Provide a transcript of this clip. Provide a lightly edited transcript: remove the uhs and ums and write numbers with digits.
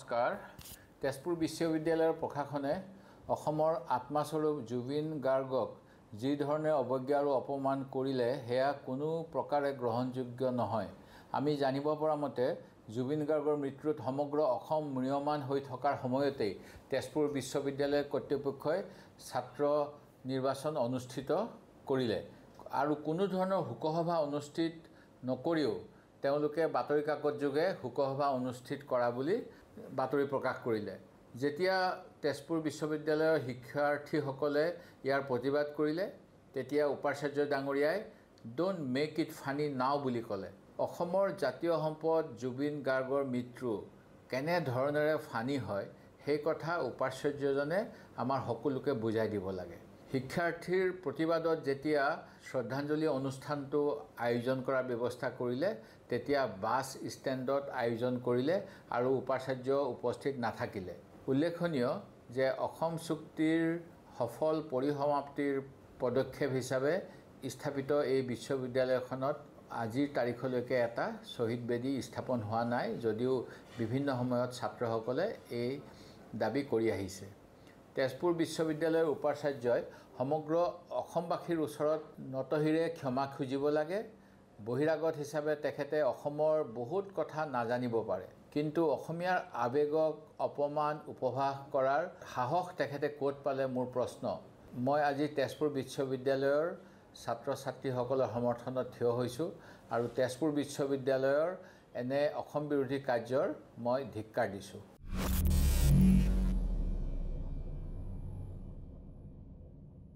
নমস্কাৰ তেজপুৰ বিশ্ববিদ্যালয়ৰ প্ৰশাসনে অসমৰ আত্মাস্বৰূপ জুবিন গাৰ্গক যি ধৰণে অৱজ্ঞা আৰু অপমান কৰিলে হেয়া কোনো প্ৰকাৰে গ্ৰহণযোগ্য নহয়। আমি জানিব পৰা মতে জুবিন গাৰ্গৰ মৃত্যুত সমগ্ৰ অসম ম্ৰিয়মান হৈ থকাৰ সময়তেই তেজপুৰ বিশ্ববিদ্যালয় কৰ্তৃপক্ষই ছাত্ৰ নিৰ্বাচন অনুষ্ঠিত কৰিলে আৰু কোনো ধৰণৰ শোকসভা অনুষ্ঠিত নকৰিও তেওঁলোকে বাতৰি কাকত যোগে শোকসভা অনুষ্ঠিত কৰা বুলি বাতৰি প্ৰকাশ কৰিলে। যেতিয়া তেজপুৰ বিশ্ববিদ্যালয়ৰ শিক্ষাৰ্থীসকলে ইয়াৰ প্ৰতিবাদ কৰিলে তেতিয়া উপাচাৰ্য ডাঙৰীয়াই ডোন্ট মেক ইট ফানি নাও বুলি ক'লে। অসমৰ জাতীয় সম্পদ জুবিন গাৰ্গৰ মৃত্যু কেনে ধৰণেৰে ফানি হয় সেই কথা উপাচাৰ্যজনে আমাৰ সকলোকে বুজাই দিব লাগে। শিক্ষাৰ্থীৰ প্ৰতিবাদত যেতিয়া শ্ৰদ্ধাঞ্জলি অনুষ্ঠানটো আয়োজন কৰাৰ ব্যৱস্থা কৰিলে তেতিয়া বাছ ষ্টেণ্ডত আয়োজন কৰিলে আৰু উপাচাৰ্য উপস্থিত নাথাকিলে। উল্লেখনীয় যে অসম চুক্তিৰ সফল পৰিসমাপ্তিৰ পদক্ষেপ হিচাপে স্থাপিত এই বিশ্ববিদ্যালয়খনত আজিৰ তাৰিখলৈকে এটা শ্বহীদ বেদী স্থাপন হোৱা নাই, যদিও বিভিন্ন সময়ত ছাত্ৰসকলে এই দাবী কৰি আহিছে। তেজপুৰ বিশ্ববিদ্যালয়ৰ উপাচাৰ্যই সমগ্ৰ অসমবাসীৰ ওচৰত নতশিৰে ক্ষমা খুজিব লাগে। বহিৰাগত হিচাপে তেখেতে অসমৰ বহুত কথা নাজানিব পাৰে, কিন্তু অসমীয়াৰ আৱেগক অপমান উপহাস কৰাৰ সাহস তেখেতে ক'ত পালে মোৰ প্ৰশ্ন। মই আজি তেজপুৰ বিশ্ববিদ্যালয়ৰ ছাত্ৰ ছাত্ৰীসকলৰ সমৰ্থনত থিয় হৈছোঁ আৰু তেজপুৰ বিশ্ববিদ্যালয়ৰ এনে অসম বিৰোধী কাৰ্যৰ মই ধিক্কাৰ দিছোঁ।